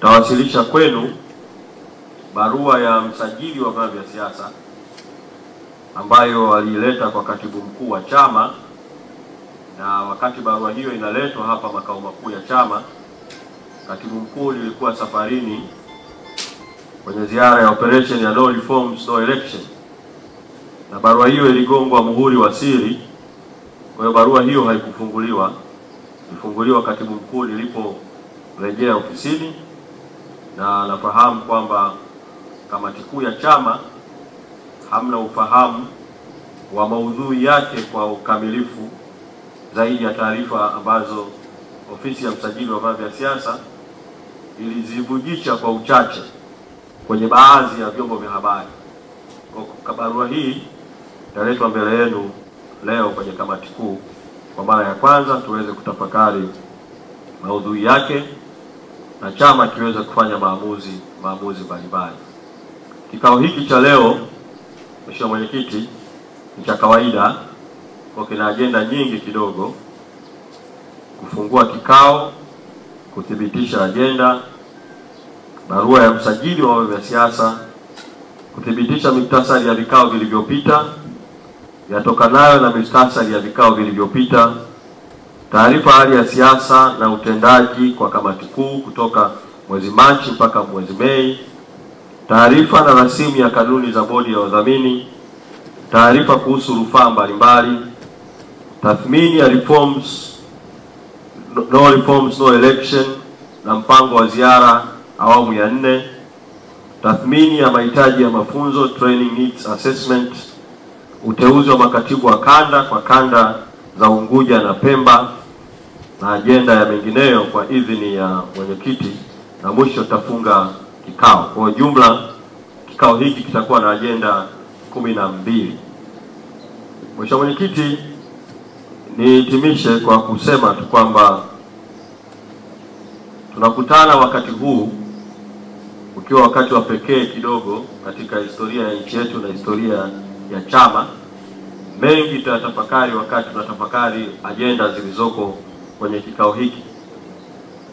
Tutawasilisha kwenu barua ya msajili wa vyama vya siasa ambayo alileta kwa katibu mkuu wa chama, na wakati barua hiyo inaletwa hapa makao makuu ya chama, katibu mkuu alikuwa safarini kwenye ziara ya operation ya no reforms no election, na barua hiyo iligongwa muhuri wa siri. Kwa hiyo barua hiyo haikufunguliwa, ilifunguliwa katibu mkuu niliporejea ofisini, na nafahamu kwamba kamati kuu ya chama hamna ufahamu wa maudhui yake kwa ukamilifu zaidi ya taarifa ambazo ofisi ya msajili wa vyama vya siasa ilizivujisha kwa uchache kwenye baadhi ya vyombo vya habari. Kwa barua hii italetwa mbele yenu leo kwenye kamati kuu kwa mara ya kwanza, tuweze kutafakari maudhui yake na chama kiweze kufanya maamuzi mbalimbali. Kikao hiki cha leo, Mheshimiwa Mwenyekiti, ni cha kawaida, kwa kina agenda nyingi kidogo: kufungua kikao, kuthibitisha agenda, barua ya msajili wa vyama vya siasa, kuthibitisha miktasari ya vikao vilivyopita, yatokanayo na miktasari ya vikao vilivyopita, taarifa hali ya siasa na utendaji kwa kamati kuu kutoka mwezi Machi mpaka mwezi Mei, taarifa na rasimu ya kanuni za bodi ya wadhamini, taarifa kuhusu rufaa mbalimbali, tathmini ya no reforms no election na mpango wa ziara awamu ya 4, tathmini ya mahitaji ya mafunzo training needs assessment, uteuzi wa makatibu wa kanda kwa kanda za Unguja na Pemba, na agenda ya mengineyo kwa idhini ya mwenyekiti, na mwisho tafunga kikao. Kwa jumla kikao hiki kitakuwa na agenda 12. Mheshimiwa Mwenyekiti, nihitimishe kwa kusema tu kwamba tunakutana wakati huu ukiwa wakati wa pekee kidogo katika historia ya nchi yetu na historia ya chama. Mengi tutatafakari wakati tunatafakari agenda zilizoko kwenye kikao hiki,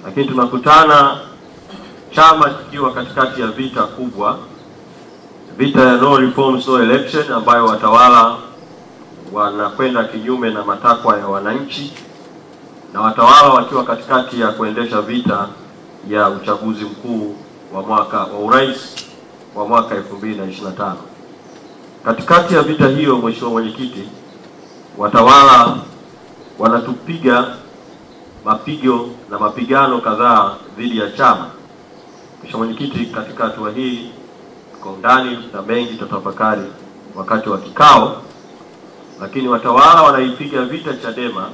lakini tunakutana chama kikiwa katikati ya vita kubwa, vita ya no reforms no election, ambayo watawala wanakwenda kinyume na matakwa ya wananchi, na watawala wakiwa katikati ya kuendesha vita ya uchaguzi mkuu wa urais wa mwaka 2025. Katikati ya vita hiyo, Mheshimiwa Mwenyekiti, watawala wanatupiga mapigo na mapigano kadhaa dhidi ya chama. Mheshimiwa Mwenyekiti, katika hatua hii kwa undani na mengi tutafakari wakati wa kikao, lakini watawala wanaipiga vita Chadema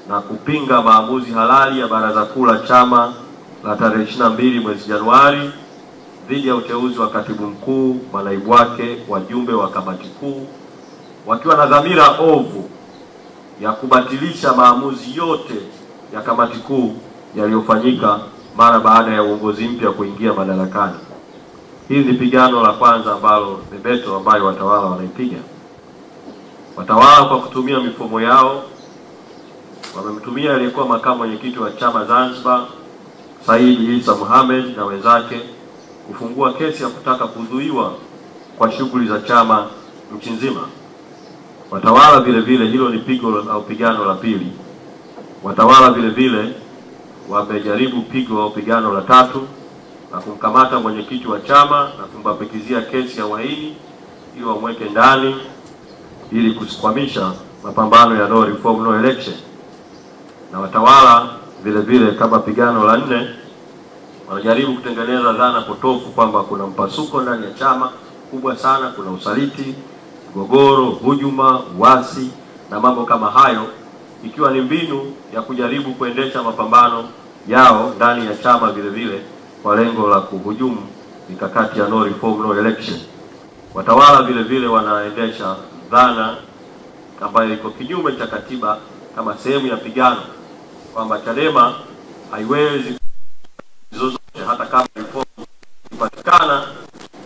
na kupinga maamuzi halali ya Baraza Kuu la chama la tarehe 22 mwezi Januari dhidi ya uteuzi wa katibu mkuu, manaibu wake, wajumbe wa kamati kuu, wakiwa na dhamira ovu ya kubatilisha maamuzi yote ya kamati kuu yaliyofanyika mara baada ya uongozi mpya kuingia madarakani. Hili ni pigano la kwanza ambalo bebeto ambayo watawala wanaipiga. Watawala kwa kutumia mifumo yao wamemtumia aliyekuwa makamu mwenyekiti wa chama Zanzibar Said Isa Mohamed na wenzake kufungua kesi ya kutaka kuzuiwa kwa shughuli za chama nchi nzima. Watawala vile vile, hilo ni pigo au pigano la pili. Watawala vile vile wamejaribu pigo au pigano la tatu na kumkamata mwenyekiti wa chama na kumbapikizia kesi ya uhaini ili wamweke ndani ili kusikwamisha mapambano ya no reform no election. Na watawala vile vile kama pigano la 4 wanajaribu kutengeneza dhana potofu kwamba kuna mpasuko ndani ya chama kubwa sana, kuna usaliti, gogoro, hujuma, uasi na mambo kama hayo, ikiwa ni mbinu ya kujaribu kuendesha mapambano yao ndani ya chama vile vile kwa lengo la kuhujumu mikakati ya no reform no election. Watawala vile vile wanaendesha dhana ambayo iko kinyume cha katiba kama sehemu ya pigano kwamba Chadema haiwezi zozote hata kama reform ipatikana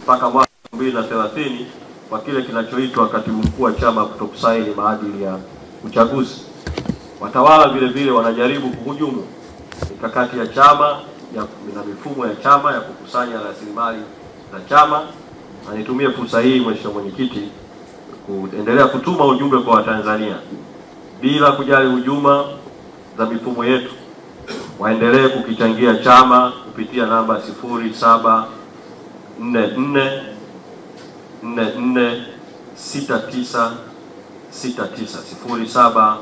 mpaka mwaka 2030 kwa kile kinachoitwa katibu mkuu wa chama kutokusaini maadili ya uchaguzi. Watawala vile vile wanajaribu kuhujumu mikakati ya chama na mifumo ya chama ya kukusanya rasilimali za chama. Na nitumie fursa hii Mheshimiwa Mwenyekiti kuendelea kutuma ujumbe kwa Watanzania bila kujali hujuma za mifumo yetu, waendelee kukichangia chama kupitia namba 0744446969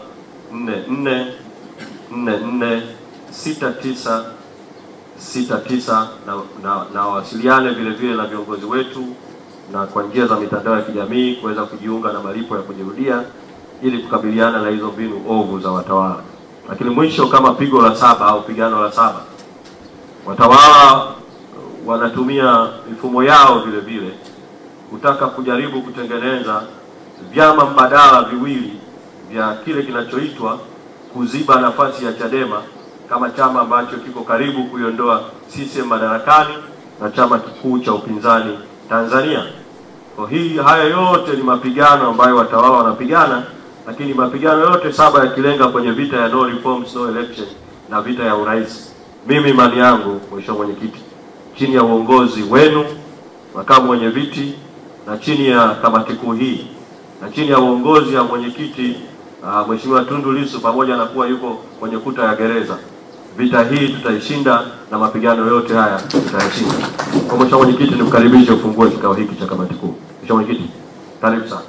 0744446969 na wasiliane vile vile na viongozi wetu na kwa njia za mitandao ya kijamii kuweza kujiunga na malipo ya kujirudia ili kukabiliana na hizo mbinu ovu za watawala. Lakini mwisho, kama pigo la saba au pigano la saba, watawala wanatumia mifumo yao vile vile kutaka kujaribu kutengeneza vyama mbadala viwili vya kile kinachoitwa kuziba nafasi ya Chadema kama chama ambacho kiko karibu kuiondoa CCM madarakani na chama kikuu cha upinzani Tanzania. Kwa haya yote ni mapigano ambayo watawala wanapigana, lakini mapigano yote saba yakilenga kwenye vita ya no reforms no election na vita ya urais. Mimi imani yangu Mheshimiwa Mwenyekiti, chini ya uongozi wenu, makamu wenye viti, na chini ya kamati kuu hii na chini ya uongozi ya mwenyekiti Mheshimiwa Tundu Lissu, pamoja na kuwa yuko kwenye kuta ya gereza, vita hii tutaishinda na mapigano yote haya tutayashinda. Kwa Mheshimiwa Mwenyekiti, nimkaribishe ufungue kikao hiki cha kamati kuu. Mheshimiwa Mwenyekiti, karibu sana.